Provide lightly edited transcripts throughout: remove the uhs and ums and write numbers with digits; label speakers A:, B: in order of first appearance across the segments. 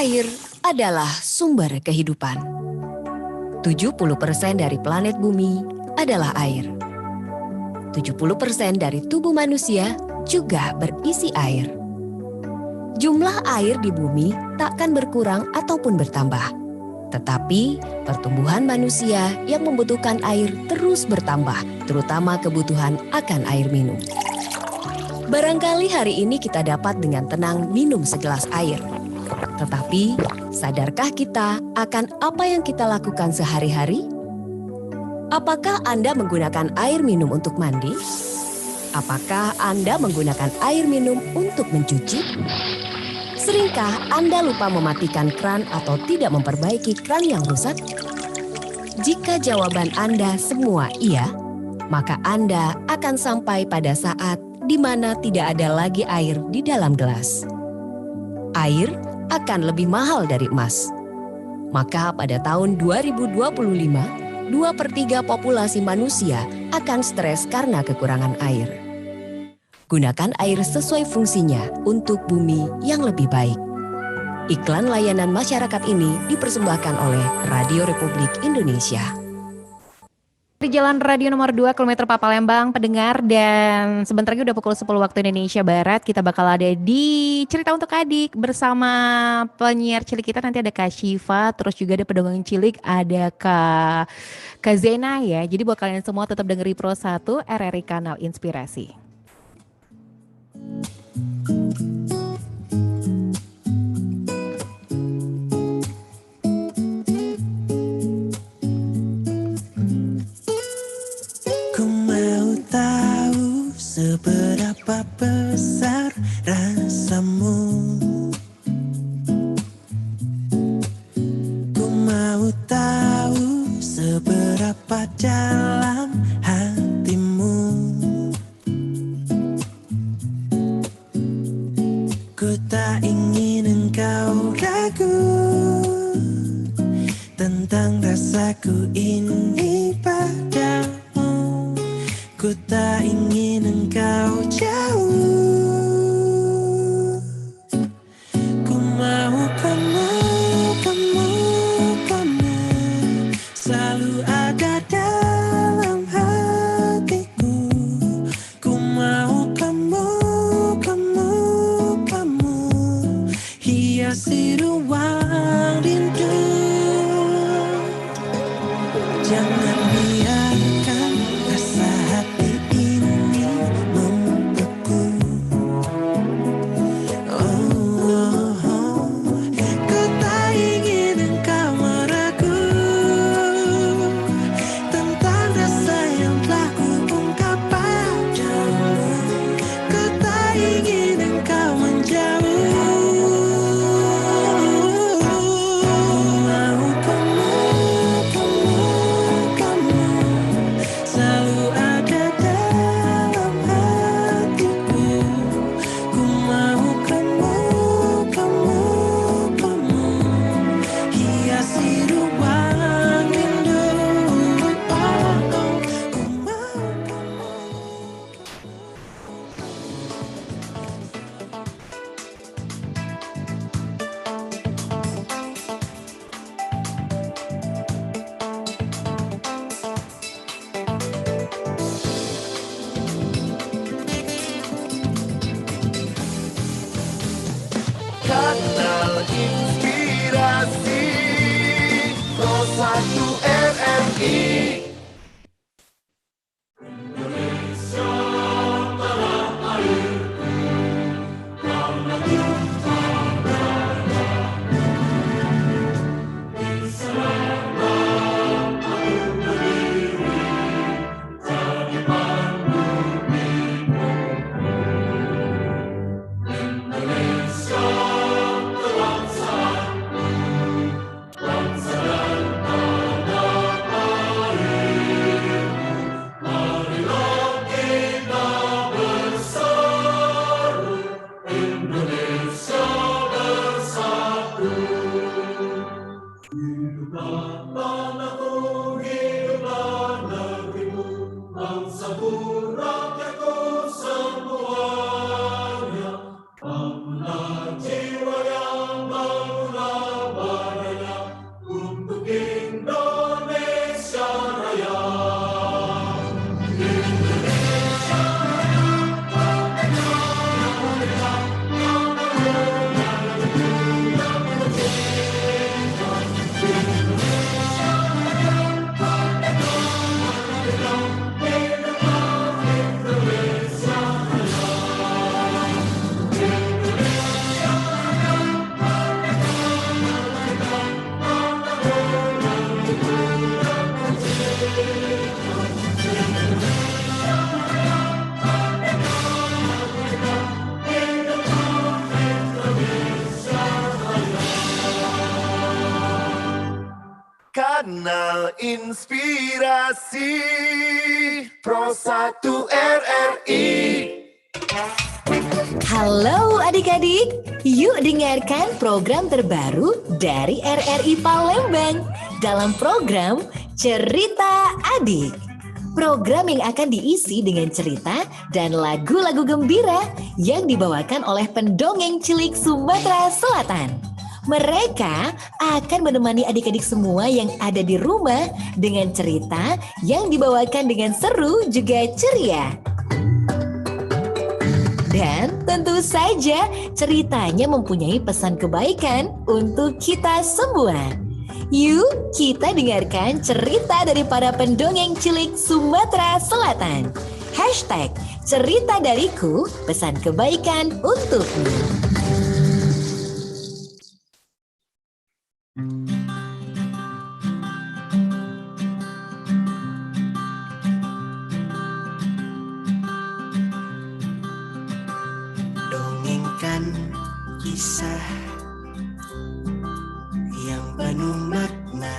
A: Air adalah sumber kehidupan. 70% dari planet bumi adalah air. 70% dari tubuh manusia juga berisi air. Jumlah air di bumi takkan berkurang ataupun bertambah. Tetapi pertumbuhan manusia yang membutuhkan air terus bertambah, terutama kebutuhan akan air minum. Barangkali hari ini kita dapat dengan tenang minum segelas air. Tetapi, sadarkah kita akan apa yang kita lakukan sehari-hari? Apakah Anda menggunakan air minum untuk mandi? Apakah Anda menggunakan air minum untuk mencuci? Seringkah Anda lupa mematikan keran atau tidak memperbaiki keran yang rusak? Jika jawaban Anda semua iya, maka Anda akan sampai pada saat di mana tidak ada lagi air di dalam gelas. Air akan lebih mahal dari emas. Maka pada tahun 2025, 2/3 populasi manusia akan stres karena kekurangan air. Gunakan air sesuai fungsinya untuk bumi yang lebih baik. Iklan layanan masyarakat ini dipersembahkan oleh Radio Republik Indonesia.
B: Di Jalan Radio nomor 2 kilometer Palembang pendengar, dan sebentar lagi udah pukul 10 waktu Indonesia Barat. Kita bakal ada di Cerita Untuk Adik bersama penyiar cilik kita. Nanti ada Kak Syifa, terus juga ada pedongeng cilik, ada Kak Zena ya. Jadi buat kalian semua tetap dengeri Pro 1 RRI Kanal Inspirasi.
C: Seberapa besar rasamu? Ku mau tahu seberapa dalam hatimu. Ku tak ingin engkau ragu tentang rasaku ini padamu. Ku tak ingin engkau jauh. Ku mau kamu selalu ada dalam hatiku. Ku mau kamu hiasi ruang rindu. Jangan biarkan rasa hati ini membeku. Ku tak ingin engkau meragu tentang rasa yang telah ku ungkap padamu. Ku tak ingin engkau menjauh. Mau kamu selalu ada dalam hatiku. Ku mau kamu hiasi ruang rindu. Ku mau
D: Kanal Inspirasi Pro 1 RRI. Bangunlah jiwa yang bangunlah Kanal Inspirasi Pro 1 RRI.
A: Halo adik-adik, yuk dengarkan program terbaru dari RRI Palembang dalam program Cerita Adik. Program yang akan diisi dengan cerita dan lagu-lagu gembira yang dibawakan oleh pendongeng cilik Sumatera Selatan. Mereka akan menemani adik-adik semua yang ada di rumah dengan cerita yang dibawakan dengan seru juga ceria. Dan tentu saja ceritanya mempunyai pesan kebaikan untuk kita semua. Yuk kita dengarkan cerita dari para pendongeng cilik Sumatera Selatan. Hashtag cerita dariku, pesan kebaikan untukmu.
C: Dongengkan kisah yang penuh makna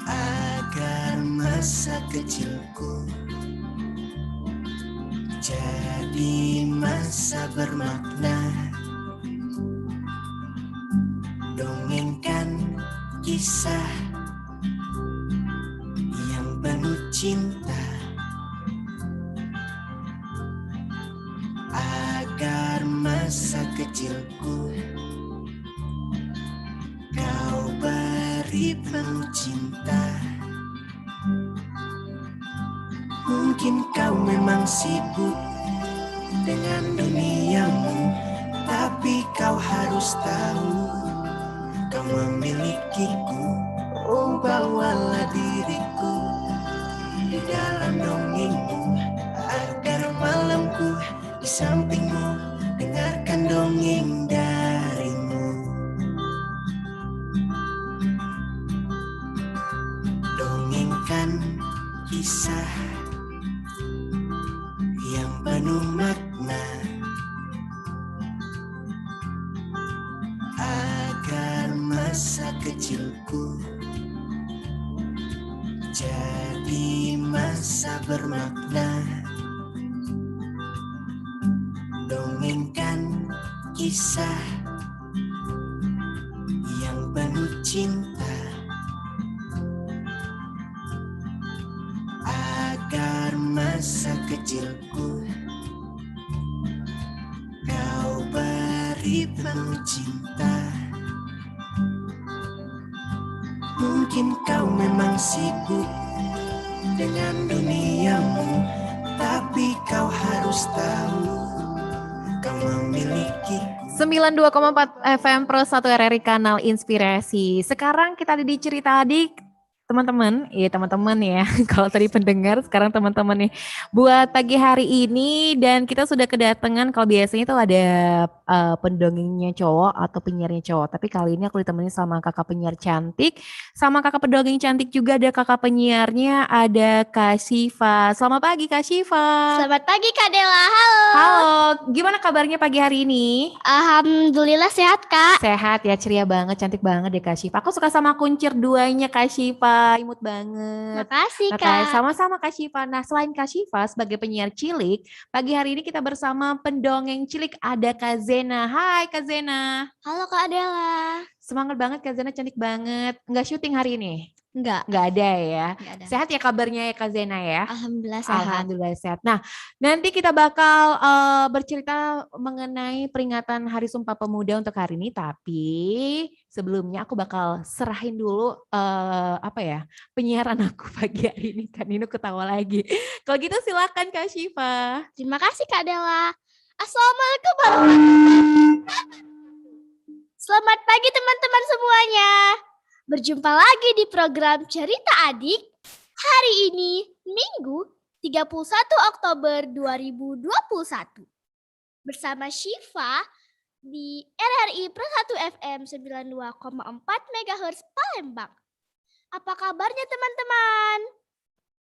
C: agar masa kecilku jadi masa bermakna. Dongengkan kisah yang penuh cinta agar masa kecilku kau beri penuh cinta. Mungkin kau memang sibuk dengan duniamu, tapi kau harus tahu kau memilikiku. Oh, bawalah diriku di dalam dongengmu agar malamku di sampingmu dengarkan dongeng darimu. Dongengkan kisah yang penuh makna agar masa kecilku jadi masa bermakna. Dongengkan kisah yang penuh cinta agar masa kecilku kau beri penuh cinta. Mungkin kau memang sibuk dengan duniamu, tapi kau harus tahu kau memiliki
B: 92,4 FM Pro 1 RRI Kanal Inspirasi. Sekarang kita ada di Cerita Adik. Teman-teman, iya teman-teman ya. Kalau tadi pendengar, sekarang teman-teman nih. Buat pagi hari ini dan kita sudah kedatangan, kalau biasanya itu ada pendongengnya cowok atau penyiarnya cowok. Tapi kali ini aku ditemani sama kakak penyiar cantik, sama kakak pendongeng cantik juga ada kakak penyiarnya, ada Kak Syifa. Selamat pagi Kak Syifa.
E: Selamat pagi Kak Dela, halo.
B: Halo, gimana kabarnya pagi hari ini?
E: Alhamdulillah sehat Kak.
B: Sehat ya, ceria banget, cantik banget deh Kak Syifa. Aku suka sama kuncir duanya Kak Syifa, imut banget.
E: Makasih
B: Makanya
E: Kak.
B: sama-sama Kak Syifa. Nah selain Kak Syifa sebagai penyiar cilik, pagi hari ini kita bersama pendongeng cilik ada Kak Zena. Hai Kak Zena.
E: Halo Kak Dela.
B: Semangat banget Kak Zena, cantik banget. Nggak syuting hari ini?
E: Enggak
B: Nggak ada ya?
E: ada.
B: Sehat ya kabarnya ya Kak Zena ya?
E: Alhamdulillah sehat.
B: Alhamdulillah sehat. Nah, nanti kita bakal bercerita mengenai peringatan Hari Sumpah Pemuda untuk hari ini. Tapi sebelumnya aku bakal serahin dulu penyiaran aku pagi hari ini. Kan Nino ketawa lagi. Kalau gitu silakan Kak Syifa.
E: Terima kasih Kak Dela. Assalamualaikum warahmatullahi. Selamat pagi teman-teman semuanya. Berjumpa lagi di program Cerita Adik. Hari ini Minggu 31 Oktober 2021. Bersama Syifa di RRI Pro 1 FM 92,4 MHz Palembang. Apa kabarnya teman-teman?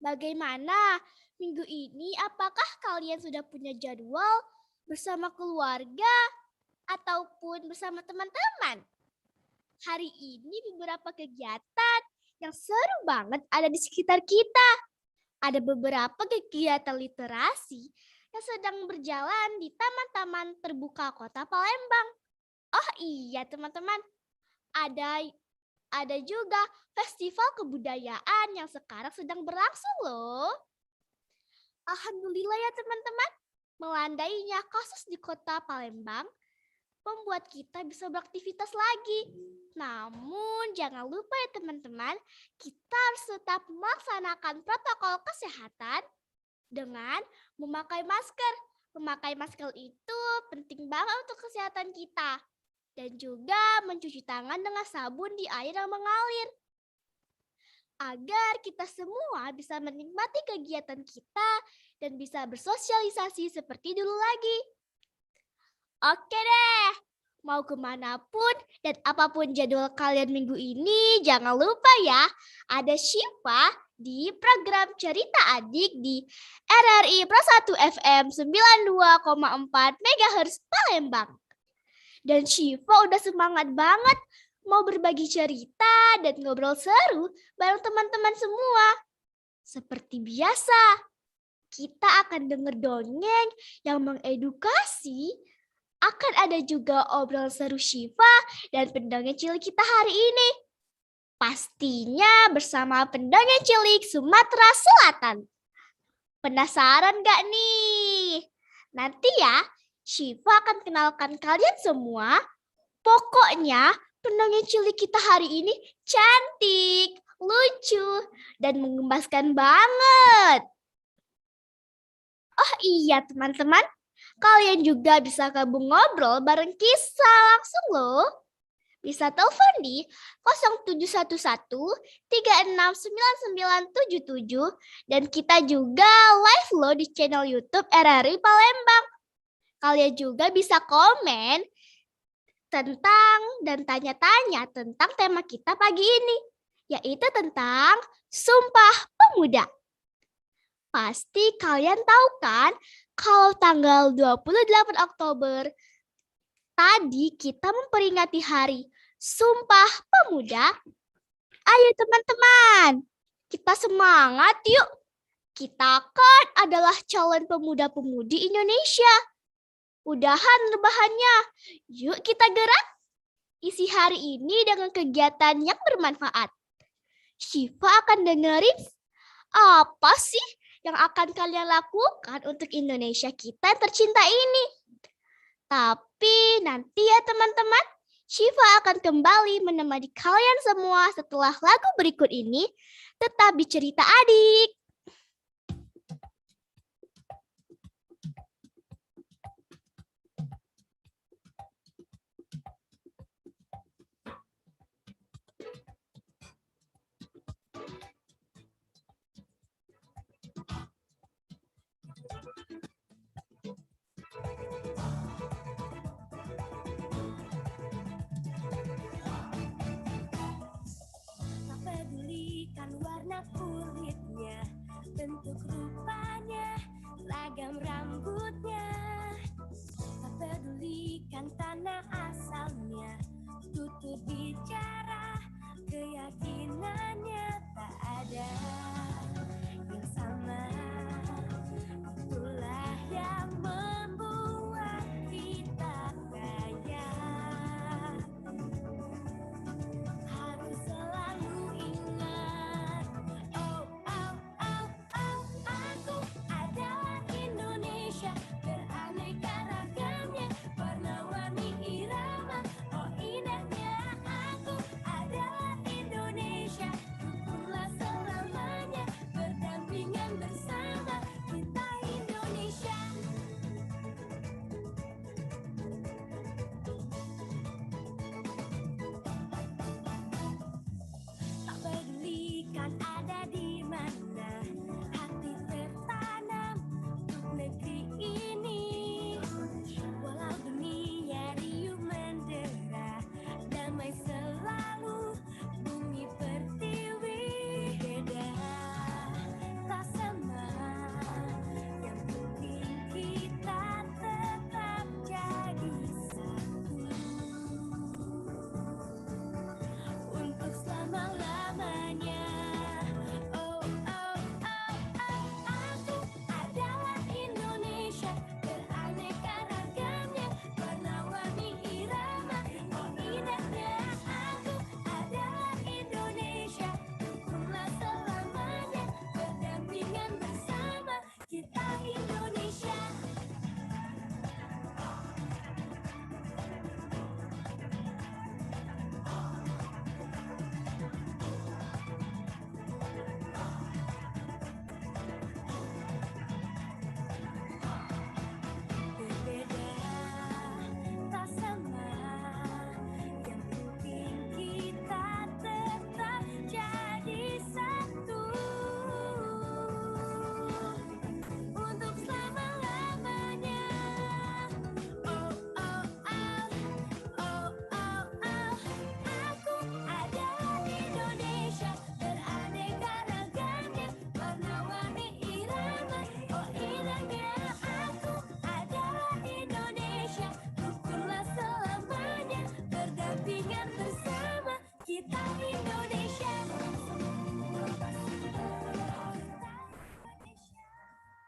E: Bagaimana minggu ini? Apakah kalian sudah punya jadwal bersama keluarga ataupun bersama teman-teman? Hari ini beberapa kegiatan yang seru banget ada di sekitar kita. Ada beberapa kegiatan literasi yang sedang berjalan di taman-taman terbuka Kota Palembang. Oh iya teman-teman, ada juga festival kebudayaan yang sekarang sedang berlangsung loh. Alhamdulillah ya teman-teman, melandainya kasus di Kota Palembang membuat kita bisa beraktivitas lagi. Namun jangan lupa ya teman-teman, kita harus tetap melaksanakan protokol kesehatan dengan memakai masker. Memakai masker itu penting banget untuk kesehatan kita. Dan juga mencuci tangan dengan sabun di air yang mengalir. Agar kita semua bisa menikmati kegiatan kita dan bisa bersosialisasi seperti dulu lagi. Oke deh, mau kemanapun dan apapun jadwal kalian minggu ini, jangan lupa ya, ada Syifa di program Cerita Adik di RRI Pro 1 FM 92,4 MHz Palembang. Dan Syifa udah semangat banget mau berbagi cerita dan ngobrol seru bareng teman-teman semua. Seperti biasa, kita akan dengar dongeng yang mengedukasi. Akan ada juga obrolan seru Syifa dan pendongeng cilik kita hari ini. Pastinya bersama pendongeng cilik Sumatera Selatan. Penasaran gak nih? Nanti ya, Syifa akan kenalkan kalian semua. Pokoknya pendongeng cilik kita hari ini cantik, lucu, dan menggemaskan banget. Oh iya teman-teman, kalian juga bisa gabung ngobrol bareng Kisah langsung loh. Bisa telepon di 0711 369977 dan kita juga live loh di channel YouTube RRI Palembang. Kalian juga bisa komen tentang dan tanya-tanya tentang tema kita pagi ini, yaitu tentang Sumpah Pemuda. Pasti kalian tahu kan kalau tanggal 28 Oktober tadi kita memperingati hari Sumpah Pemuda. Ayo teman-teman, kita semangat yuk. Kita kan adalah calon pemuda-pemudi Indonesia. Udahan rebahannya, yuk kita gerak. Isi hari ini dengan kegiatan yang bermanfaat. Syifa akan dengerin apa sih yang akan kalian lakukan untuk Indonesia kita yang tercinta ini. Tapi nanti ya teman-teman, Syifa akan kembali menemani kalian semua setelah lagu berikut ini. Tetap di Cerita Adik.
F: Tak pedulikan warna kulitnya, Ingat bersama kita Indonesia.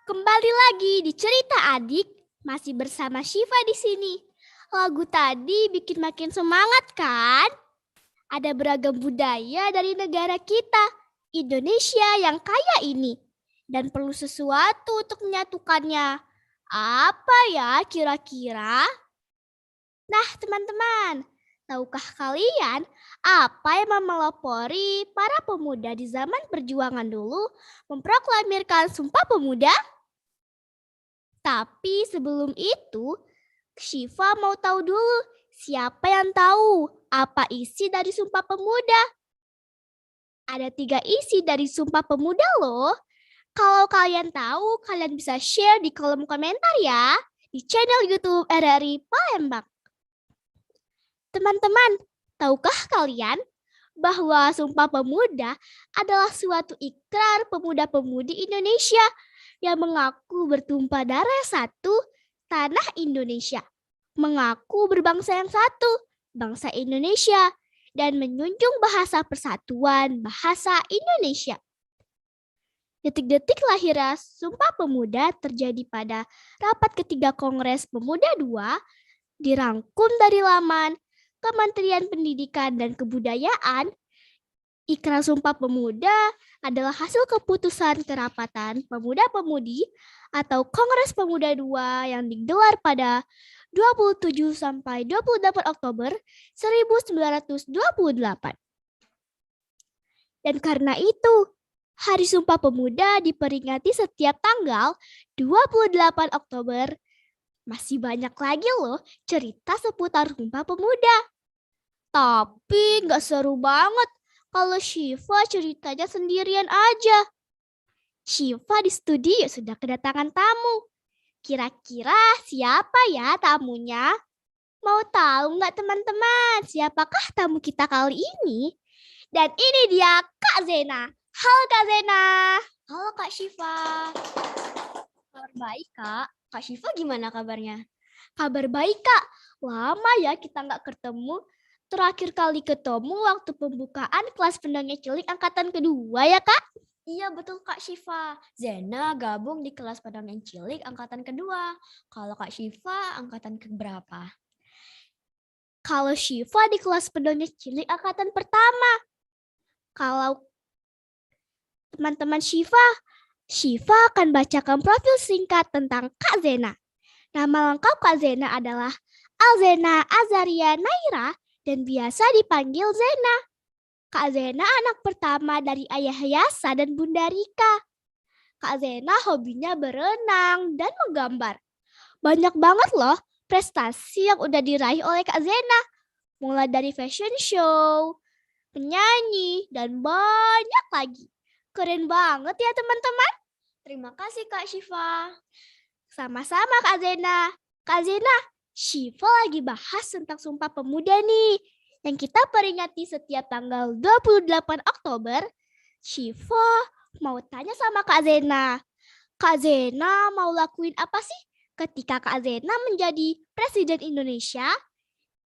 E: Kembali lagi di Cerita Adik, masih bersama Syifa di sini. Lagu tadi bikin makin semangat kan? Ada beragam budaya dari negara kita, Indonesia yang kaya ini. Dan perlu sesuatu untuk menyatukannya. Apa ya kira-kira? Nah teman-teman, tahukah kalian apa yang memelopori para pemuda di zaman perjuangan dulu memproklamirkan Sumpah Pemuda? Tapi sebelum itu, Syifa mau tahu dulu siapa yang tahu apa isi dari Sumpah Pemuda. Ada 3 isi dari Sumpah Pemuda loh. Kalau kalian tahu, kalian bisa share di kolom komentar ya di channel YouTube RRI Palembang. Teman-teman, tahukah kalian bahwa Sumpah Pemuda adalah suatu ikrar pemuda-pemudi Indonesia yang mengaku bertumpah darah satu tanah Indonesia, mengaku berbangsa yang satu, bangsa Indonesia, dan menjunjung bahasa persatuan bahasa Indonesia. Detik-detik lahirnya Sumpah Pemuda terjadi pada rapat ketiga Kongres Pemuda II, dirangkum dari laman Kementerian Pendidikan dan Kebudayaan. Ikrar Sumpah Pemuda adalah hasil keputusan kerapatan pemuda-pemudi atau Kongres Pemuda II yang digelar pada 27 sampai 28 Oktober 1928. Dan karena itu, Hari Sumpah Pemuda diperingati setiap tanggal 28 Oktober. Masih banyak lagi loh cerita seputar Sumpah Pemuda. Tapi nggak seru banget kalau Syifa ceritanya sendirian aja. Syifa di studio sudah kedatangan tamu. Kira-kira siapa ya tamunya? Mau tahu nggak teman-teman siapakah tamu kita kali ini? Dan ini dia Kak Zena. Halo Kak Zena.
G: Halo Kak Syifa. Kabar baik Kak. Kak Syifa gimana kabarnya?
E: Kabar baik Kak. Lama ya kita nggak ketemu. Terakhir kali ketemu waktu pembukaan kelas pendongeng cilik angkatan kedua ya Kak?
G: Iya betul Kak Syifa. Zena gabung di kelas pendongeng cilik angkatan kedua. Kalau Kak Syifa angkatan keberapa?
E: Kalau Syifa di kelas pendongeng cilik angkatan pertama. Kalau teman-teman Syifa akan bacakan profil singkat tentang Kak Zena. Nama lengkap Kak Zena adalah Alzena Azaria Naira dan biasa dipanggil Zena. Kak Zena anak pertama dari ayah Yasa dan Bunda Rika. Kak Zena hobinya berenang dan menggambar. Banyak banget loh prestasi yang udah diraih oleh Kak Zena. Mulai dari fashion show, penyanyi, dan banyak lagi. Keren banget ya teman-teman.
G: Terima kasih Kak Syifa.
E: Sama-sama Kak Zena. Kak Zena, Syifa lagi bahas tentang Sumpah Pemuda nih. Yang kita peringati setiap tanggal 28 Oktober. Syifa mau tanya sama Kak Zena. Kak Zena mau lakuin apa sih ketika Kak Zena menjadi Presiden Indonesia?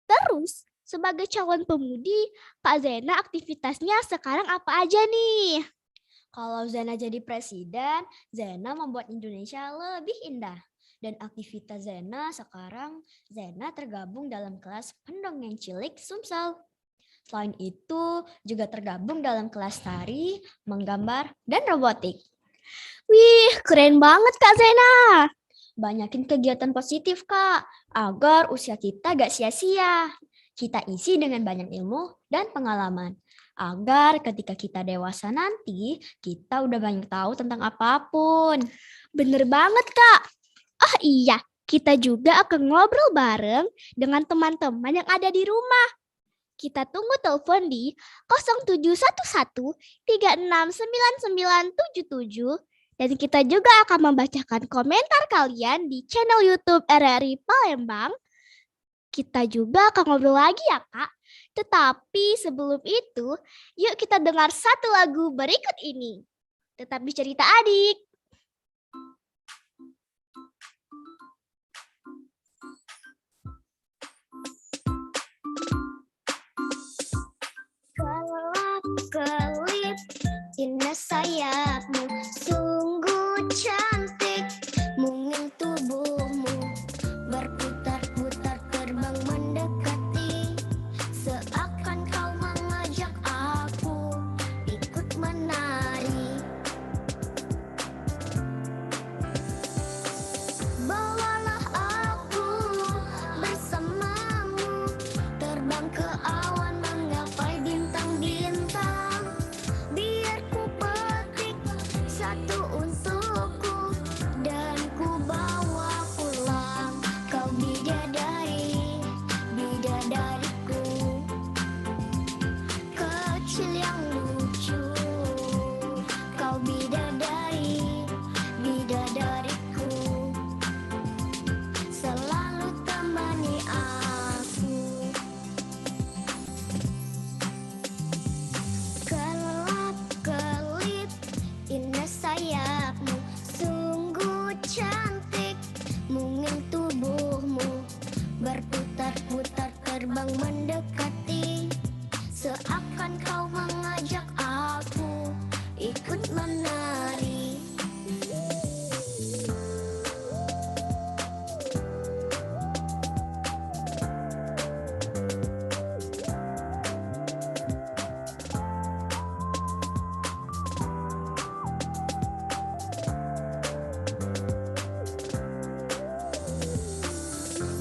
E: Terus, sebagai calon pemudi, Kak Zena aktivitasnya sekarang apa aja nih?
G: Kalau Zena jadi presiden, Zena membuat Indonesia lebih indah. Dan aktivitas Zena sekarang, Zena tergabung dalam kelas pendongeng cilik Sumsel. Selain itu, juga tergabung dalam kelas tari, menggambar, dan robotik.
E: Wih, keren banget Kak Zena.
G: Banyakin kegiatan positif Kak, agar usia kita gak sia-sia. Kita isi dengan banyak ilmu dan pengalaman. Agar ketika kita dewasa nanti, kita udah banyak tahu tentang apapun.
E: Bener banget Kak. Oh iya, kita juga akan ngobrol bareng dengan teman-teman yang ada di rumah. Kita tunggu telepon di 0711 369977 dan kita juga akan membacakan komentar kalian di channel YouTube RRI Palembang. Kita juga akan ngobrol lagi ya Kak. Tetapi sebelum itu, yuk kita dengar satu lagu berikut ini. Tetap di Cerita Adik.
H: indah sayapmu, sungguh cantik. Mungil tubuhmu berputar-putar terbang mendekati, seakan kau mengajak aku ikut menari. Bawalah aku bersamamu, terbang ke awan menggapai bintang-bintang. Biar ku petik satu untukku dan ku bawa pulang. Kau bidadari, bidadariku, kecil yang lucu. Kau bidadari, bidadariku, selalu temani aku. Kelap-kelip indah sayapmu, sungguh cantik. Mungil tubuhmu berputar-putar terbang mendekati, seakan kau mengajak aku ikut menari.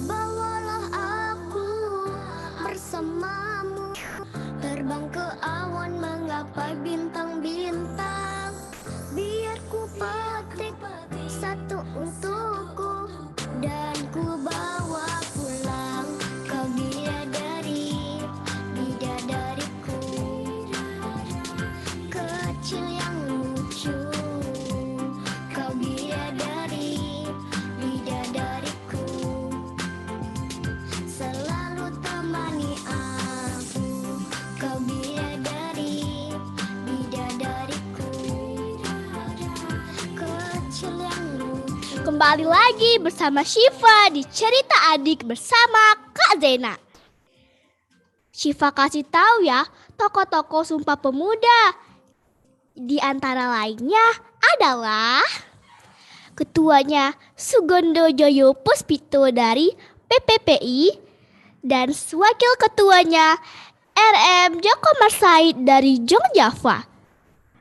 H: Bawalah aku bersamamu, terbang ke awan menggapai bintang-bintang. Biar ku petik satu untukku dan ku bawa pulang. Kau bidadari, bidadariku, kecil yang lucu. Kau bidadari, bidadariku, selalu temani aku. Kau bidadari, bidadariku, kecil yang lucu.
E: Kembali lagi bersama Syifa di Cerita Adik bersama Kak Zena. Syifa kasih tahu ya tokoh-tokoh Sumpah Pemuda. Di antara lainnya adalah ketuanya Sugondo Joyo Puspito dari PPPI dan wakil ketuanya RM Joko Marsaid dari Jong Java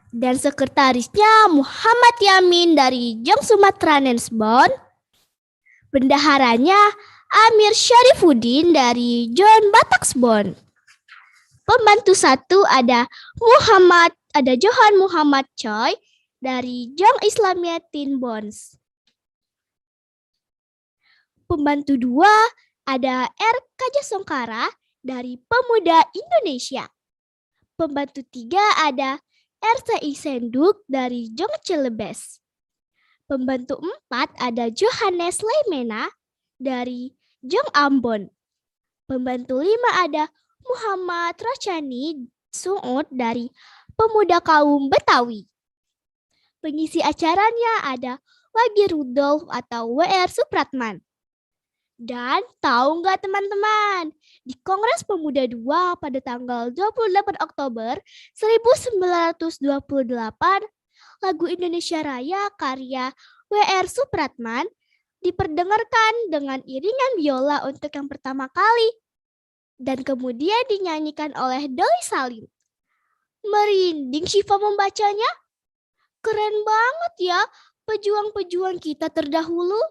E: dan sekretarisnya Muhammad Yamin dari Jong Sumatera Nensbon, bendaharanya Amir Syarifuddin dari John Bataksbon. Pembantu satu ada Johan Muhammad Choi dari Jong Islamia Tin Bonds. Pembantu dua ada R. Kajasongkara dari Pemuda Indonesia. Pembantu tiga ada RCI Senduk dari Jong Celebes. Pembantu empat ada Johannes Leimena dari Jong Ambon. Pembantu lima ada Muhammad Rochani Suud dari Pemuda Kaum Betawi. Pengisi acaranya ada Wagi Rudolf atau WR Supratman. Dan tahu nggak teman-teman, di Kongres Pemuda II pada tanggal 28 Oktober 1928, lagu Indonesia Raya karya WR Supratman diperdengarkan dengan iringan biola untuk yang pertama kali dan kemudian dinyanyikan oleh Doi Salim. Merinding Syifa membacanya. Keren banget ya pejuang-pejuang kita terdahulu.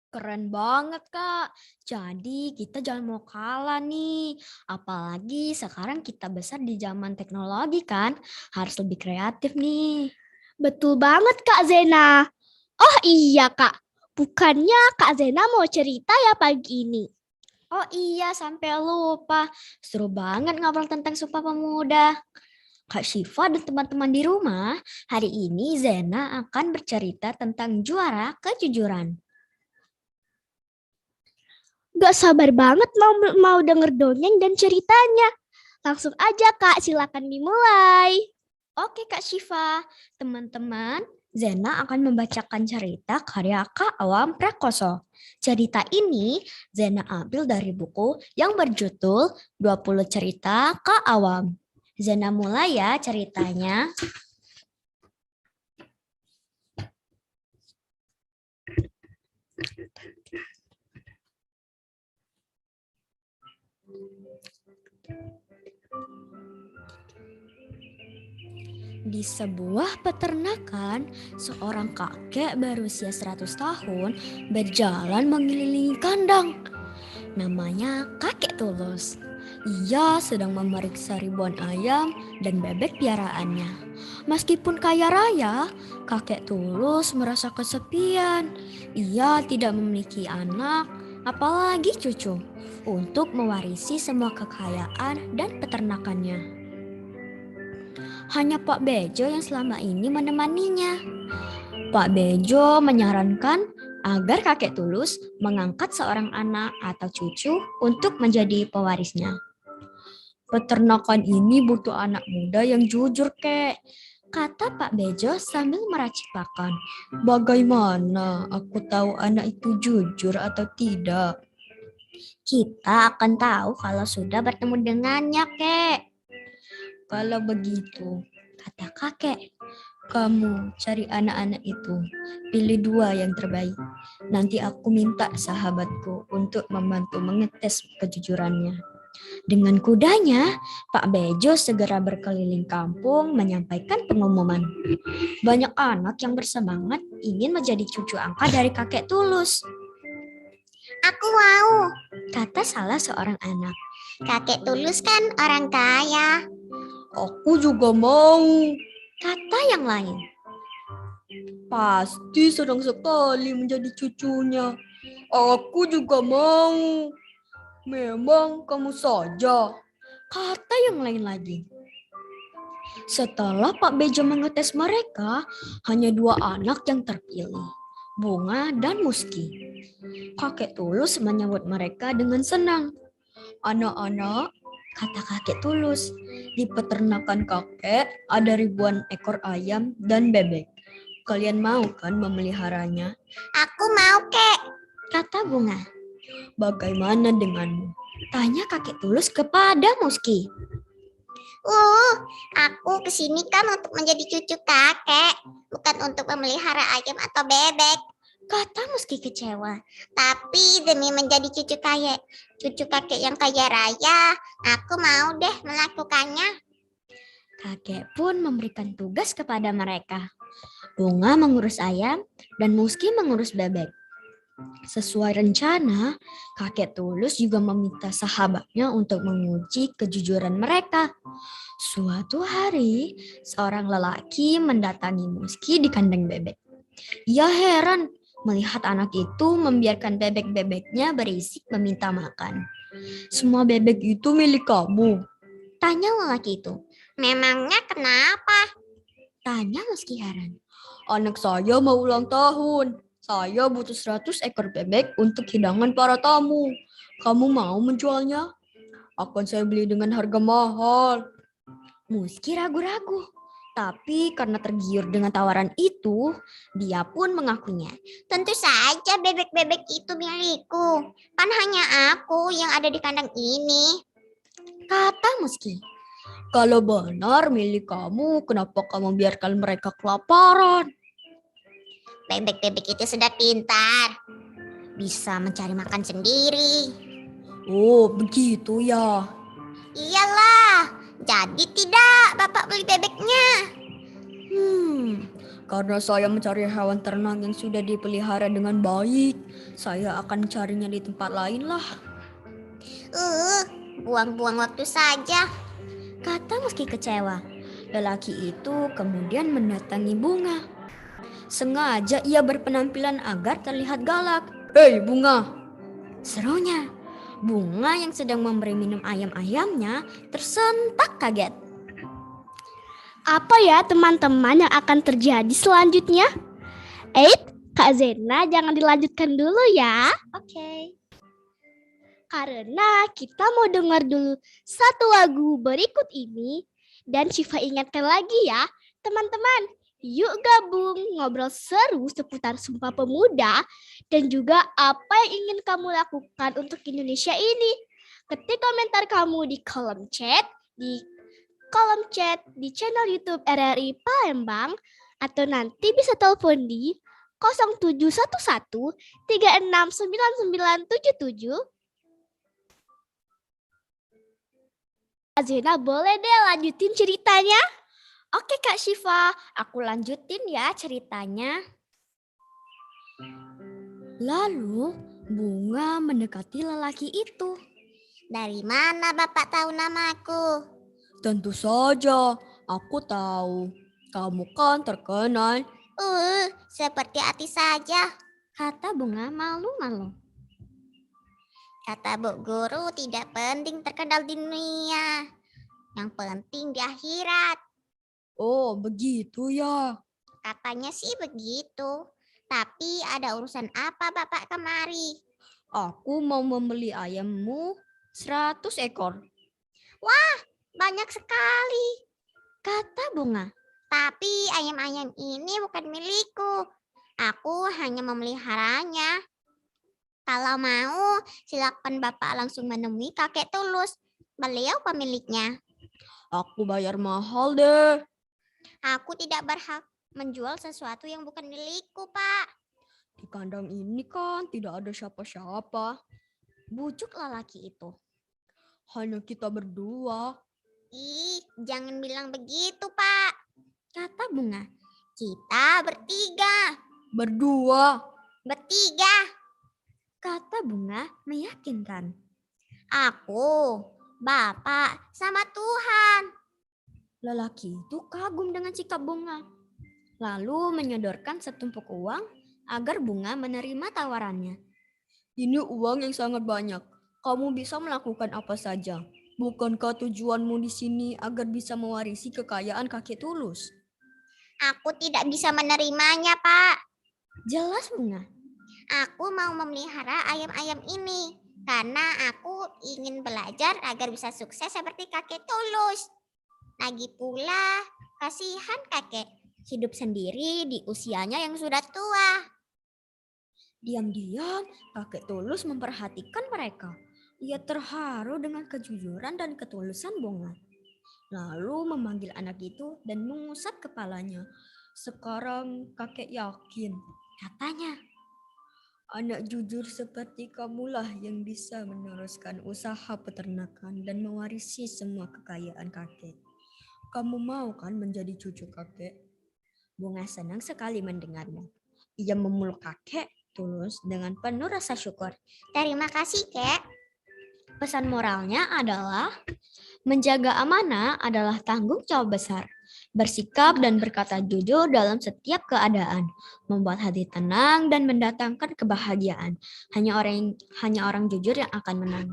G: Keren banget, Kak. Jadi kita jangan mau kalah nih. Apalagi sekarang kita besar di zaman teknologi kan. Harus lebih kreatif nih.
E: Betul banget Kak Zena. Oh iya Kak, bukannya Kak Zena mau cerita ya pagi ini?
G: Oh iya, sampai lupa. Seru banget ngobrol tentang Sumpah Pemuda. Kak Syifa dan teman-teman di rumah, hari ini Zena akan bercerita tentang juara kejujuran.
E: Gak sabar banget mau denger dongeng dan ceritanya. Langsung aja Kak, silakan dimulai.
G: Oke Kak Syifa, teman-teman, Zena akan membacakan cerita karya Kak Awam Prakoso. Cerita ini Zena ambil dari buku yang berjudul 20 Cerita Kak Awam. Zena mulai ya ceritanya. Di sebuah peternakan, seorang kakek berusia 100 tahun berjalan mengelilingi kandang. Namanya Kakek Tulus. Ia sedang memeriksa ribuan ayam dan bebek piaraannya. Meskipun kaya raya, Kakek Tulus merasa kesepian. Ia tidak memiliki anak, apalagi cucu, untuk mewarisi semua kekayaan dan peternakannya. Hanya Pak Bejo yang selama ini menemaninya. Pak Bejo menyarankan agar Kakek Tulus mengangkat seorang anak atau cucu untuk menjadi pewarisnya. Peternakan ini butuh anak muda yang jujur, Kek, kata Pak Bejo sambil meracik pakan. Bagaimana aku tahu anak itu jujur atau tidak? Kita akan tahu kalau sudah bertemu dengannya, Kek. Kalau begitu, kata kakek, kamu cari anak-anak itu, pilih 2 yang terbaik. Nanti aku minta sahabatku untuk membantu mengetes kejujurannya. Dengan kudanya, Pak Bejo segera berkeliling kampung menyampaikan pengumuman. Banyak anak yang bersemangat ingin menjadi cucu angkat dari Kakek Tulus.
H: Aku mau.
G: Kata salah seorang anak.
H: Kakek Tulus kan orang kaya.
G: Aku juga mau, kata yang lain. Pasti senang sekali menjadi cucunya. Aku juga mau. Memang kamu saja, kata yang lain lagi. Setelah Pak Bejo mengetes mereka, hanya 2 anak yang terpilih, Bunga dan Muski. Kakek Tulus menyambut mereka dengan senang. Anak-anak, kata Kakek Tulus, di peternakan kakek ada ribuan ekor ayam dan bebek. Kalian mau kan memeliharanya?
H: Aku mau, Kek.
G: Kata Bunga. Bagaimana denganmu? Tanya Kakek Tulus kepada Muski.
H: Aku kesini kan untuk menjadi cucu kakek, bukan untuk memelihara ayam atau bebek.
G: Kata Muski kecewa.
H: Tapi demi menjadi cucu kakek yang kaya raya, aku mau deh melakukannya.
G: Kakek pun memberikan tugas kepada mereka. Bunga mengurus ayam dan Muski mengurus bebek. Sesuai rencana, Kakek Tulus juga meminta sahabatnya untuk menguji kejujuran mereka. Suatu hari, seorang lelaki mendatangi Muski di kandang bebek. Ia heran melihat anak itu membiarkan bebek-bebeknya berisik meminta makan. Semua bebek itu milik kamu? Tanya lelaki itu.
H: Memangnya kenapa?
G: Tanya Muski heran. Anak saya mau ulang tahun. Saya butuh 100 ekor bebek untuk hidangan para tamu. Kamu mau menjualnya? Akan saya beli dengan harga mahal. Muski ragu-ragu. Tapi karena tergiur dengan tawaran itu, dia pun mengakunya.
H: Tentu saja bebek-bebek itu milikku. Kan hanya aku yang ada di kandang ini.
G: Kata Muski. Kalau benar milik kamu, kenapa kamu biarkan mereka kelaparan?
H: Bebek-bebek itu sudah pintar. Bisa mencari makan sendiri.
G: Oh, begitu ya.
H: Iyalah. Jadi tidak Bapak beli bebeknya.
G: Karena saya mencari hewan ternak yang sudah dipelihara dengan baik, saya akan carinya di tempat lain lah.
H: Buang-buang waktu saja.
G: Kata Muski kecewa. Lelaki itu kemudian mendatangi Bunga. Sengaja ia berpenampilan agar terlihat galak. Hei Bunga! Serunya. Bunga yang sedang memberi minum ayam-ayamnya tersentak kaget.
E: Apa ya teman-teman yang akan terjadi selanjutnya? Kak Zena jangan dilanjutkan dulu ya.
H: Oke.
E: Karena kita mau dengar dulu satu lagu berikut ini. Dan Syifa ingatkan lagi ya, teman-teman, yuk gabung ngobrol seru seputar Sumpah Pemuda dan juga apa yang ingin kamu lakukan untuk Indonesia ini. Ketik komentar kamu di kolom chat di channel YouTube RRI Palembang atau nanti bisa telepon di 0711 369977. Azena boleh deh lanjutin ceritanya.
G: Oke Kak Syifa, aku lanjutin ya ceritanya. Lalu Bunga mendekati lelaki itu.
H: Dari mana Bapak tahu namaku?
G: Tentu saja, aku tahu. Kamu kan terkenal,
H: Seperti Ati saja.
G: kata Bunga malu-malu.
H: Kata Bu Guru tidak penting terkenal di dunia. Yang penting di akhirat.
G: Oh, begitu ya.
H: Katanya sih begitu. Tapi ada urusan apa Bapak kemari?
G: Aku mau membeli ayammu 100 ekor,
H: Banyak sekali.
G: kata Bunga.
H: Tapi ayam-ayam ini bukan milikku. Aku hanya memeliharanya. Kalau mau, silakan Bapak langsung menemui kakek Tulus. Beliau pemiliknya.
G: Aku bayar mahal deh.
H: Aku tidak berhak menjual sesuatu yang bukan milikku, Pak.
G: Di kandang ini kan tidak ada siapa-siapa. Bujuk lelaki itu. Hanya kita berdua,
H: Ih, jangan bilang begitu, Pak.
G: kata Bunga.
H: Kita bertiga.
G: Berdua,
H: Bertiga.
G: kata Bunga meyakinkan.
H: Aku, Bapak, sama Tuhan.
G: Lelaki itu kagum dengan sikap Bunga. Lalu menyodorkan setumpuk uang agar Bunga menerima tawarannya. Ini uang yang sangat banyak. Kamu bisa melakukan apa saja. Bukankah tujuanmu di sini agar bisa mewarisi kekayaan kakek Tulus?
H: Aku tidak bisa menerimanya, Pak.
G: Jelas Bunga.
H: Aku mau memelihara ayam-ayam ini. Karena aku ingin belajar agar bisa sukses seperti kakek Tulus. Lagi pula, kasihan kakek. Hidup sendiri di usianya yang sudah tua.
G: Diam-diam kakek Tulus memperhatikan mereka. Ia terharu dengan kejujuran dan ketulusan Bunga. Lalu memanggil anak itu dan mengusap kepalanya. Sekarang kakek yakin, katanya. Anak jujur seperti kamulah yang bisa meneruskan usaha peternakan dan mewarisi semua kekayaan kakek. Kamu mau kan menjadi cucu kakek? Bunga senang sekali mendengarnya. Ia memeluk kakek Tulus dengan penuh rasa syukur.
H: Terima kasih, Kek.
G: Pesan moralnya adalah menjaga amanah adalah tanggung jawab besar. Bersikap dan berkata jujur dalam setiap keadaan, membuat hati tenang dan mendatangkan kebahagiaan. Hanya orang jujur yang akan menang.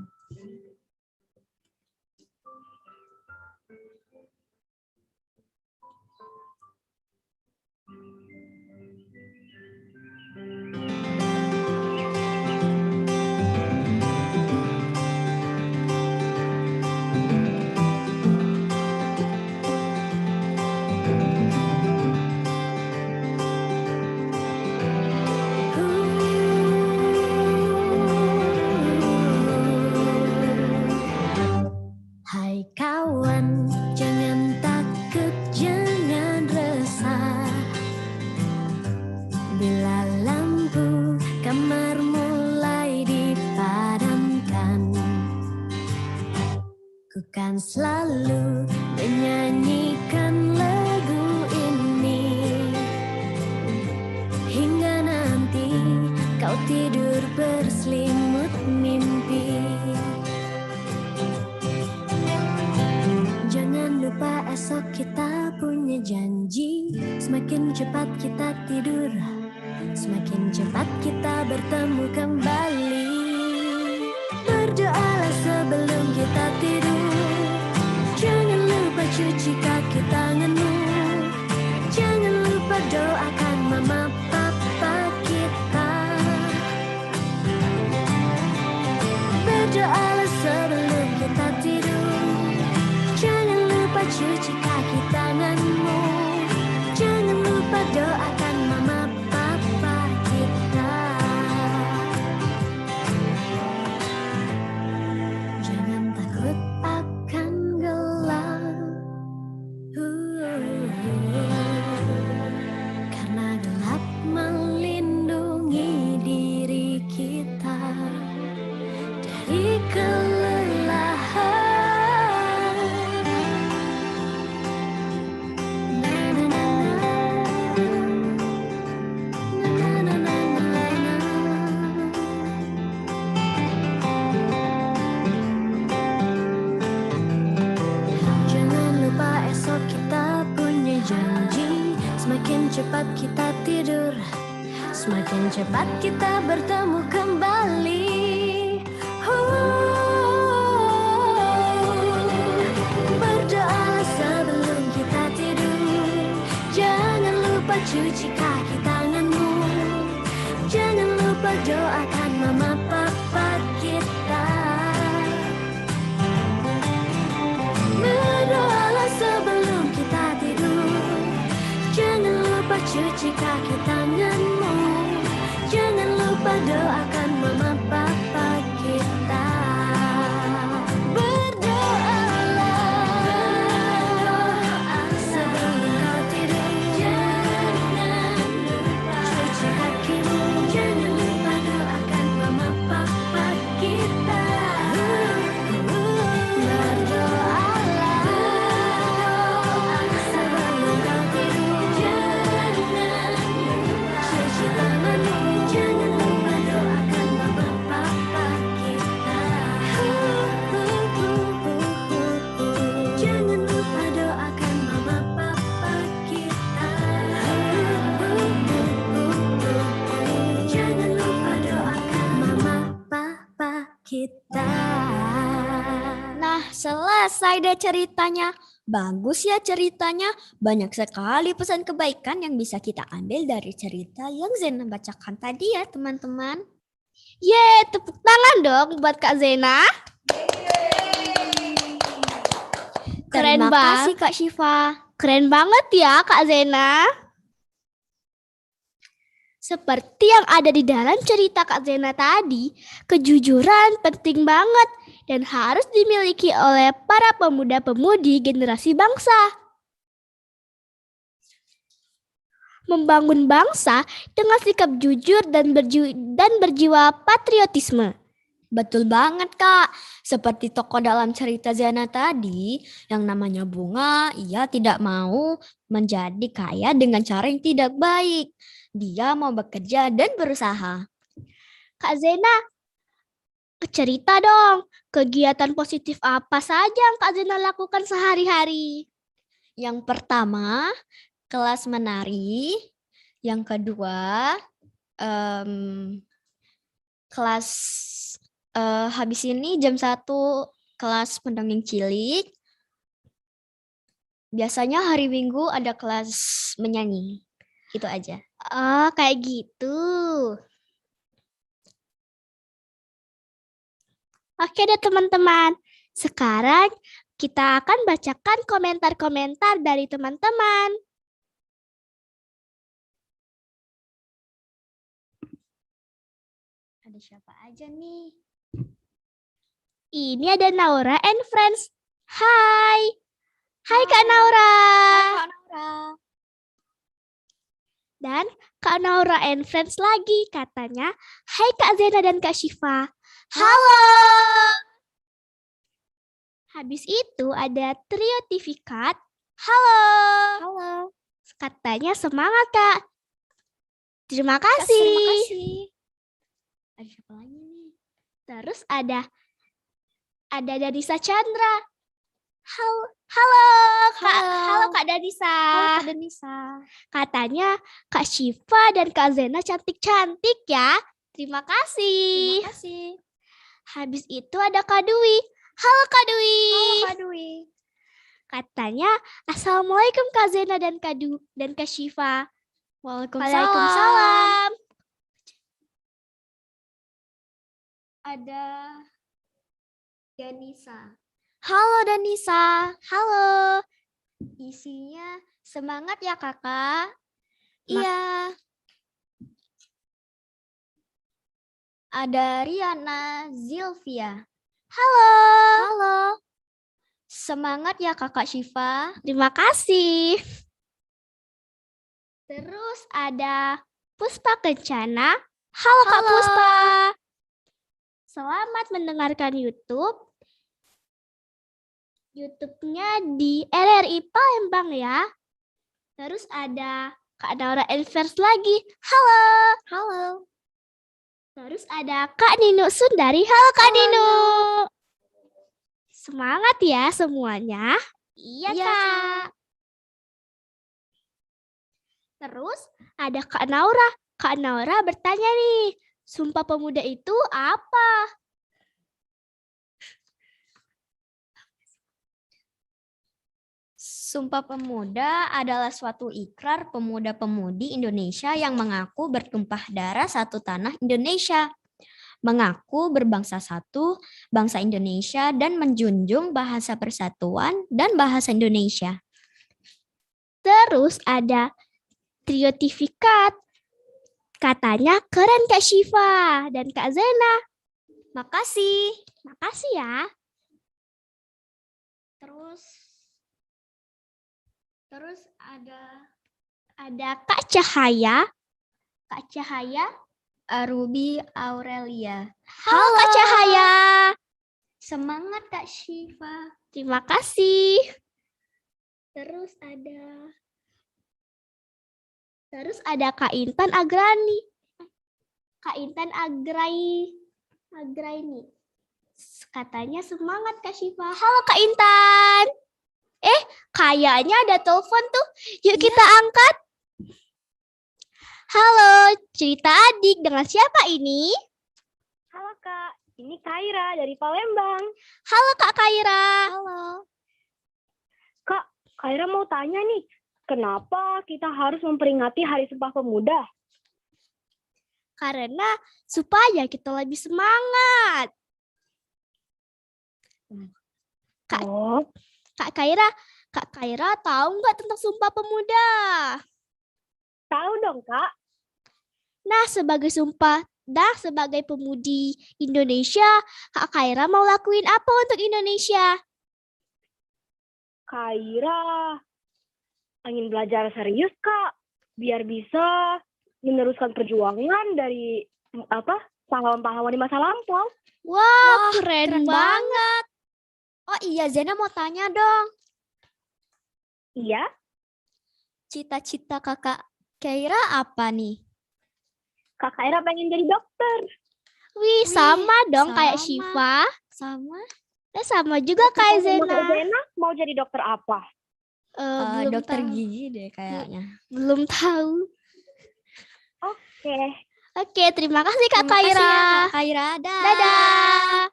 F: Hai kawan, jangan takut, jangan resah. Bila lampu kamar mulai dipadamkan, ku kan selalu menyanyikan lagu ini hingga nanti kau tidur berselimut mimpi. Jangan lupa esok kita punya janji. Semakin cepat kita tidur, semakin cepat kita bertemu kembali. Berdoalah sebelum kita tidur. Jangan lupa cuci kaki tanganmu. Jangan lupa doakan mama papa kita. Berdoalah sebelum kita tidur. Jangan lupa cuci kaki tanganmu. Jangan lupa doakan mama papa kita. Jangan takut akan gelap. Karena gelap melindungi diri kita dari kelelahan. cepat kita tidur, semakin cepat kita bertemu kembali. Berdoalah sebelum kita tidur, jangan lupa cuci kaki tanganmu, jangan lupa doakan mama papa kita. Berdoalah sebelum kita tidur, jangan lupa cuci kaki tanganmu, jangan lupa doakan mama papa kita. Berdoalah sebelum kau tidur, jangan lupa cuci kakimu, jangan lupa doakan mama papa kita. Berdoalah sebelum kau tidur, jangan lupa cuci tanganmu, jangan lupa doakan mama papa kita. Jangan lupa doakan mama papa kita. Jangan lupa doakan mama papa kita.
G: Nah, selesai deh ceritanya. Bagus ya ceritanya. Banyak sekali pesan kebaikan yang bisa kita ambil dari cerita yang Zena bacakan tadi ya teman-teman.
E: Yeay, tepuk tangan dong buat Kak Zena. Keren
G: Terima
E: banget.
G: kasih Kak Syifa.
E: Keren banget ya Kak Zena. Seperti yang ada di dalam cerita Kak Zena tadi, kejujuran penting banget dan harus dimiliki oleh para pemuda-pemudi generasi bangsa. Membangun bangsa dengan sikap jujur dan berjiwa patriotisme.
G: Betul banget Kak. Seperti tokoh dalam cerita Zena tadi, yang namanya Bunga, ia tidak mau menjadi kaya dengan cara yang tidak baik. Dia mau bekerja dan berusaha.
E: Kak Zena, cerita dong, kegiatan positif apa saja yang Kak Zena lakukan sehari-hari?
G: Yang pertama, kelas menari. Yang kedua, kelas habis ini jam 1 kelas pendongeng cilik. Biasanya hari Minggu ada kelas menyanyi. Itu aja.
E: Oh, kayak gitu. Oke deh teman-teman. Sekarang kita akan bacakan komentar-komentar dari teman-teman.
G: Ada siapa aja nih?
E: Ini ada Naura and Friends. Hai. Hai Kak Naura.
G: Kak Naura.
E: Dan Kak Naura and Friends lagi katanya, hai Kak Zena dan Kak Syifa. Halo. Habis itu ada Trio Tivikat. Halo.
G: Halo.
E: Katanya semangat Kak. Terima
G: Kak,
E: kasih.
G: terima kasih. Ada siapa lagi nih?
E: Terus ada Danisa Chandra. Halo Kak. Halo Kak Danisa.
G: Halo Kak Denisa.
E: Katanya Kak Syifa dan Kak Zena cantik-cantik ya. Terima kasih.
G: Terima kasih.
E: Habis itu ada Kak Dwi. Halo Kak Dwi.
G: Halo Kak Dwi.
E: Katanya Assalamualaikum Kak Zena dan Kak Syifa.
G: Waalaikumsalam. Ada Danisa. Halo Danisa.
E: Halo.
G: Isinya semangat ya kakak.
E: Iya.
G: Ada Riana Zilvia.
E: Halo.
G: Halo. Semangat ya kakak Syifa.
E: Terima kasih. Terus ada Puspa Kencana. Halo Kak
G: Halo.
E: Puspa. Selamat mendengarkan YouTube-nya di RRI Palembang ya. Terus ada Kak Naura Elvers lagi. Halo.
G: Halo.
E: Terus ada Kak Nino Sundari. Halo Kak Nino. Semangat ya semuanya. Iya Kak. Terus ada Kak Naura. Kak Naura bertanya nih, Sumpah Pemuda itu apa?
G: Sumpah Pemuda adalah suatu ikrar pemuda-pemudi Indonesia yang mengaku bertumpah darah satu tanah Indonesia, mengaku berbangsa satu, bangsa Indonesia, dan menjunjung bahasa persatuan dan bahasa Indonesia.
E: Terus ada triotifikat. Katanya keren Kak Syifa dan Kak Zena.
G: Makasih.
E: Makasih ya.
G: Terus
E: Ada Kak Cahaya. Kak Cahaya.
G: Ruby Aurelia.
E: Halo Kak Cahaya.
G: Semangat Kak Syifa.
E: Terima kasih. Terus ada Kak Intan Agrani. Kak Intan Agraini. Katanya semangat Kak Syifa. Halo Kak Intan. Kayaknya ada telepon tuh. Yuk kita angkat. Halo, cerita adik dengan siapa ini?
I: Halo Kak, ini Kaira dari Palembang.
E: Halo Kak Kaira.
G: Halo.
I: Kak, Kaira mau tanya nih, kenapa kita harus memperingati Hari Sumpah Pemuda?
E: Karena supaya kita lebih semangat. Kak Kaira tahu nggak tentang Sumpah Pemuda?
I: Tahu dong Kak.
E: Nah, sebagai pemudi Indonesia, Kak Kaira mau lakuin apa untuk Indonesia?
I: Kaira ingin belajar serius Kak, biar bisa meneruskan perjuangan dari pahlawan-pahlawan di masa lampau.
E: Wah, keren banget.
G: Oh iya, Zena mau tanya dong.
I: Iya,
G: Cita-cita kakak Kaira apa nih?
I: Kak Kaira pengen jadi dokter.
E: Wih, sama dong kayak
G: sama.
E: Syifa.
G: Sama?
E: Sama juga kayak
I: Kalau
E: Zena.
I: Zena mau jadi dokter apa?
E: Belum
G: Dokter
E: tahu.
G: gigi deh kayaknya.
E: Belum tahu.
I: Oke.
E: Oke, terima kasih Kak
G: Terima kasih
E: Kaira.
G: ya, Kak Kaira.
E: Dadah.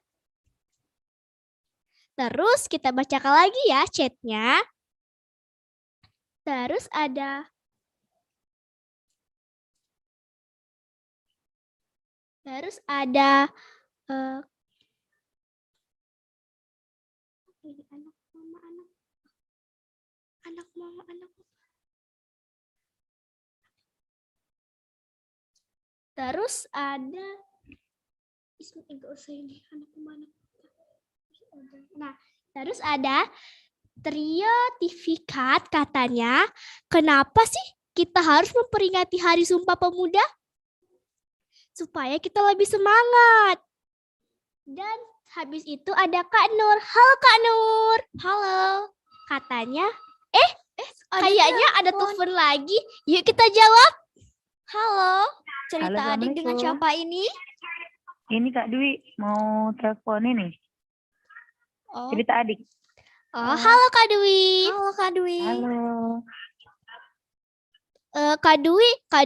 E: Terus kita bacakan lagi ya chatnya. Terus ada anak mama. Terus ada Nah, terus ada triotifikat katanya, kenapa sih kita harus memperingati Hari Sumpah Pemuda? Supaya kita lebih semangat. Dan habis itu ada Kak Nur. Halo Kak Nur. Halo. Katanya, kayaknya ada telepon lagi. Yuk kita jawab.
G: Halo, cerita adik dengan
J: Assalamualaikum.
G: siapa ini?
J: Ini Kak Dwi mau telepon ini.
G: Oh,
J: Cerita adik.
E: Halo Kak Dwi.
G: halo Kak Dwi.
J: Halo.
E: Kak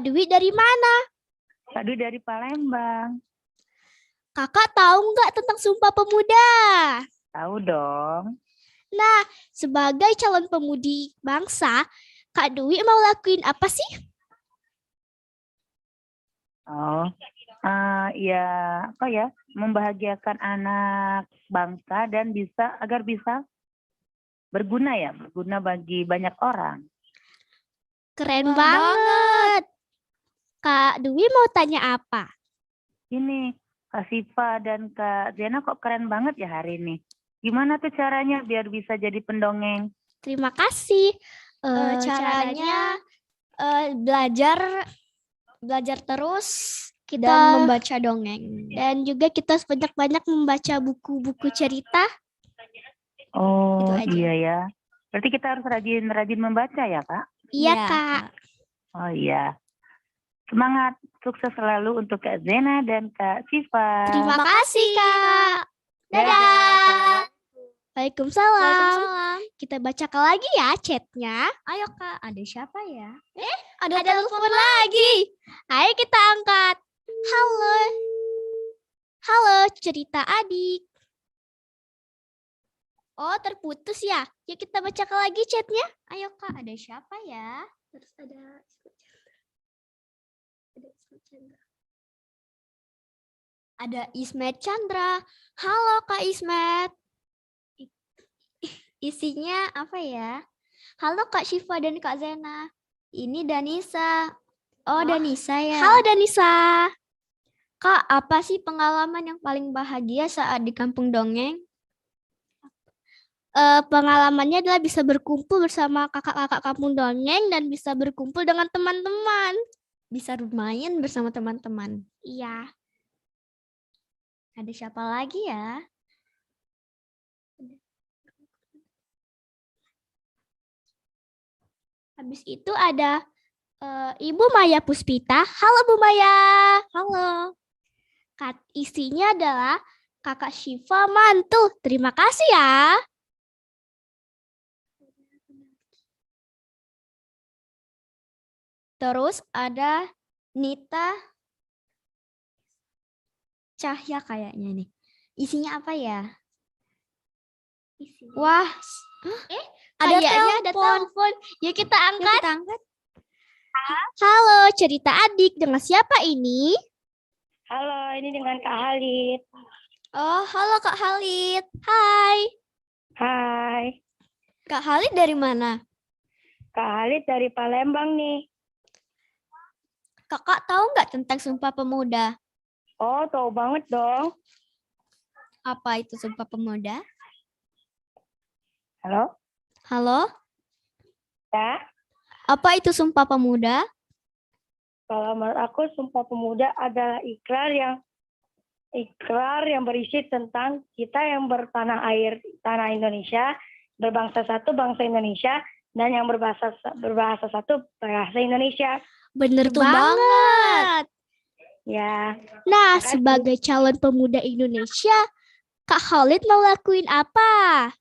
E: Dwi dari mana?
J: Kak Dwi dari Palembang.
E: Kakak tahu nggak tentang Sumpah Pemuda?
J: Tahu dong.
E: Nah, sebagai calon pemudi bangsa, Kak Dwi mau lakuin apa sih?
J: Oh, ya apa ya? Membahagiakan anak bangsa dan agar bisa berguna bagi banyak orang.
E: Keren
G: Wah,
E: banget. Kak Dwi mau tanya apa?
J: Ini Kak Siva dan Kak Zena kok keren banget ya hari ini. Gimana tuh caranya biar bisa jadi pendongeng?
E: Terima kasih.
G: Caranya belajar terus
E: Kita
G: dan membaca dongeng.
E: dan juga kita banyak-banyak membaca buku-buku cerita.
J: Oh
G: Itu aja.
J: iya ya. Berarti kita harus rajin membaca ya Kak?
E: Iya,
G: Iya,
E: Kak.
J: Oh iya. Semangat, sukses selalu untuk Kak Zena dan Kak Siva.
E: Terima kasih, Kak.
J: Dadah.
E: Dadah. Waalaikumsalam.
G: Waalaikumsalam.
E: Kita bacakan lagi ya chatnya.
G: Ayo Kak, ada siapa ya?
E: Ada telepon lagi. Ayo kita angkat. Halo. Halo, cerita adik. Oh, terputus ya? Yuk kita bacakan lagi chatnya.
G: Ayo Kak, ada siapa ya?
E: Terus ada
G: Ismet Chandra. Halo Kak Ismet. Isinya apa ya? Halo Kak Syifa dan Kak Zena. Ini Danisa. Oh, Danisa ya.
E: Halo Danisa.
G: Kak, apa sih pengalaman yang paling bahagia saat di kampung dongeng?
E: Pengalamannya adalah bisa berkumpul bersama kakak-kakak kampung dongeng dan bisa berkumpul dengan teman-teman.
G: Bisa bermain bersama teman-teman.
E: Iya.
G: Ada siapa lagi ya?
E: Habis itu ada Ibu Maya Puspita. Halo Bu Maya.
G: Halo.
E: Isinya adalah Kakak Syifa mantul. Terima kasih ya.
G: Terus ada Nita Cahya kayaknya nih. Isinya apa ya? Wah,
E: Kayaknya ada telepon. Yuk kita
G: yuk
E: angkat.
G: kita angkat.
E: Halo, cerita adik. Dengan siapa ini?
I: Halo, ini dengan Kak Halid.
G: Oh, halo Kak Halid.
E: Hai.
I: Hai,
G: Kak Halid dari mana?
I: Kak Halid dari Palembang nih.
G: Kakak tahu nggak tentang Sumpah Pemuda?
I: Oh, tahu banget dong.
G: Apa itu Sumpah Pemuda?
I: Halo?
G: Halo?
I: Ya,
G: Apa itu Sumpah Pemuda?
I: kalau menurut aku Sumpah Pemuda adalah ikrar yang berisi tentang kita yang bertanah air, tanah Indonesia, berbangsa satu, bangsa Indonesia, dan yang berbahasa satu, bahasa Indonesia.
E: Bener
G: Betul
E: banget.
I: Ya,
E: Nah,
I: Makasih.
E: sebagai calon pemuda Indonesia, Kak Khalid mau lakuin apa?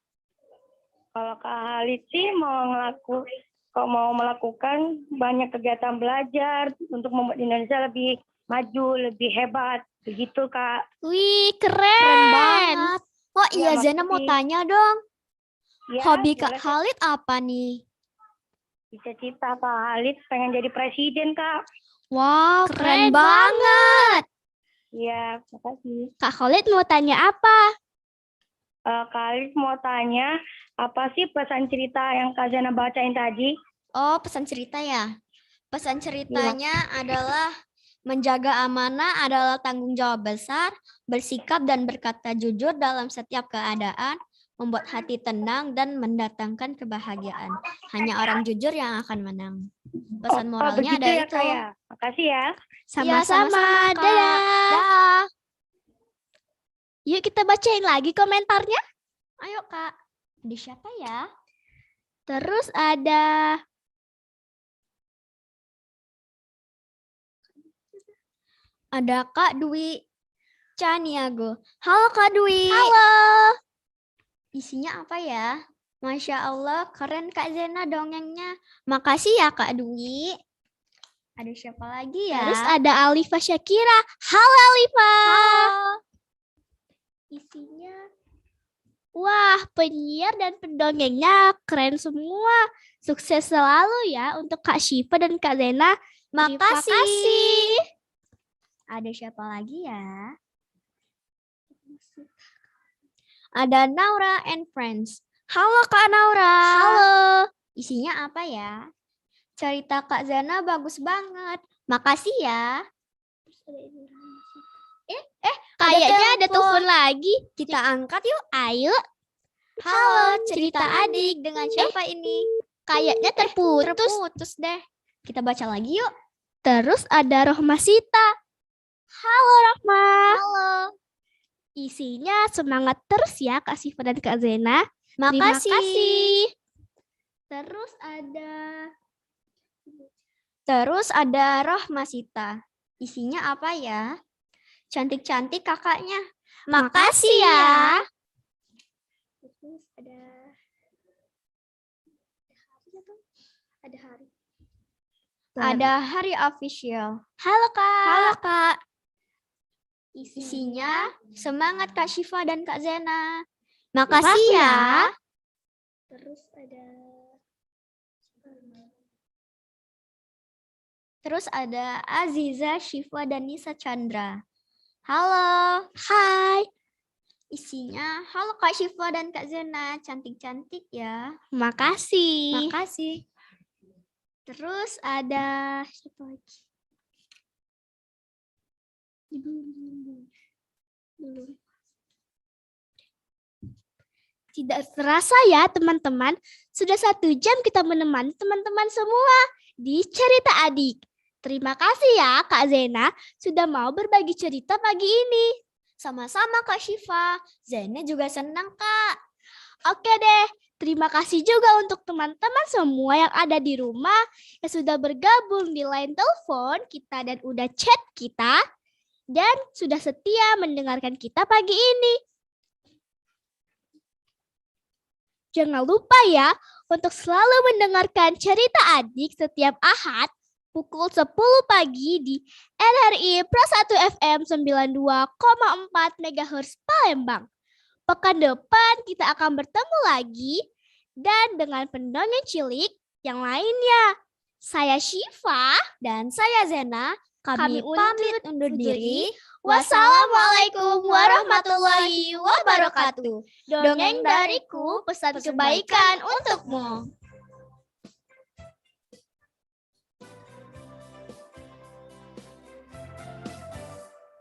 I: kalau Kak Halid sih mau melakukan banyak kegiatan belajar untuk membuat Indonesia lebih maju, lebih hebat. Begitu, Kak.
E: Wih,
G: Keren
E: keren.
G: banget. Oh iya,
I: Ya,
G: Zena mau
I: makasih.
G: tanya dong.
I: Ya,
G: Hobi Kak
I: boleh,
G: Khalid apa nih?
I: Cita-cita Kak Halid pengen jadi presiden, Kak.
G: Wow,
E: Keren banget.
I: Iya, makasih.
E: Kak Khalid mau tanya apa?
I: Kak Halid mau tanya, apa sih pesan cerita yang Kak Zena bacain tadi?
G: Oh, pesan cerita ya. Pesan ceritanya adalah menjaga amanah adalah tanggung jawab besar, bersikap dan berkata jujur dalam setiap keadaan, membuat hati tenang dan mendatangkan kebahagiaan. Hanya orang jujur yang akan menang. Pesan moralnya
I: begitu
G: ada
I: ya,
G: itu.
I: Kak, ya? Makasih ya.
E: Sama-sama.
G: Kak.
E: Dadah.
G: Dah.
E: Yuk kita bacain lagi komentarnya.
G: Ayo Kak. Di siapa ya?
E: Terus ada
G: Kak Dwi Caniago. Halo Kak Dwi.
E: Halo.
G: Isinya apa ya? Masya Allah, keren Kak Zena dongengnya. Makasih ya Kak Dwi. Ada siapa lagi ya?
E: Terus ada Alifa Syakira. Halo Alifa. Isinya, wah, penyiar dan pendongengnya keren semua. Sukses selalu ya untuk Kak Syifa dan Kak Zena. Terima
G: Makasih.
E: kasih.
G: Ada siapa lagi ya? Ada Naura and Friends. Halo Kak Naura.
E: Halo.
G: Isinya apa ya? Cerita Kak Zena bagus banget. Makasih ya.
E: Kayaknya ada
G: telepon.
E: telepon lagi.
G: Kita angkat yuk.
E: Ayo.
G: Halo, cerita adik. Dengan siapa ini?
E: Kayaknya terputus.
G: Terputus deh. Kita baca lagi yuk.
E: Terus ada Rohmasita. Halo Rohma.
G: Halo.
E: Isinya semangat terus ya Kak Syifa dan Kak Zena.
G: Makasih.
E: Terima kasih.
G: Terus ada Rohmasita. Isinya apa ya? Cantik-cantik kakaknya.
E: Makasih ya. Ada hari.
G: Ada hari official.
E: Halo Kak.
G: Halo Kak.
E: Isinya
G: Semangat Kak Syifa dan Kak Zena.
H: Makasih ya.
E: terus ada
G: Aziza, Syifa, dan Nisa Chandra. Halo.
E: hai.
G: Isinya, halo Kak Syifa dan Kak Zena. Cantik-cantik ya.
E: Makasih.
G: Makasih.
E: Terus ada siapa lagi? Dulu. Tidak terasa ya teman-teman, sudah 1 jam kita menemani teman-teman semua di Cerita Adik. Terima kasih ya Kak Zena sudah mau berbagi cerita pagi ini.
G: Sama-sama Kak Syifa. Zena juga senang Kak.
E: Oke deh, terima kasih juga untuk teman-teman semua yang ada di rumah yang sudah bergabung di line telepon kita dan udah chat kita dan sudah setia mendengarkan kita pagi ini. Jangan lupa ya untuk selalu mendengarkan Cerita Adik setiap Ahad pukul 10 pagi di RRI Pro 1 FM 92,4 MHz Palembang. Pekan depan kita akan bertemu lagi dan dengan pendongeng cilik yang lainnya. Saya Syifa
G: Dan saya Zena. Kami pamit undur diri.
E: Wassalamualaikum warahmatullahi wabarakatuh. Dongeng dariku, pesan kebaikan untukmu.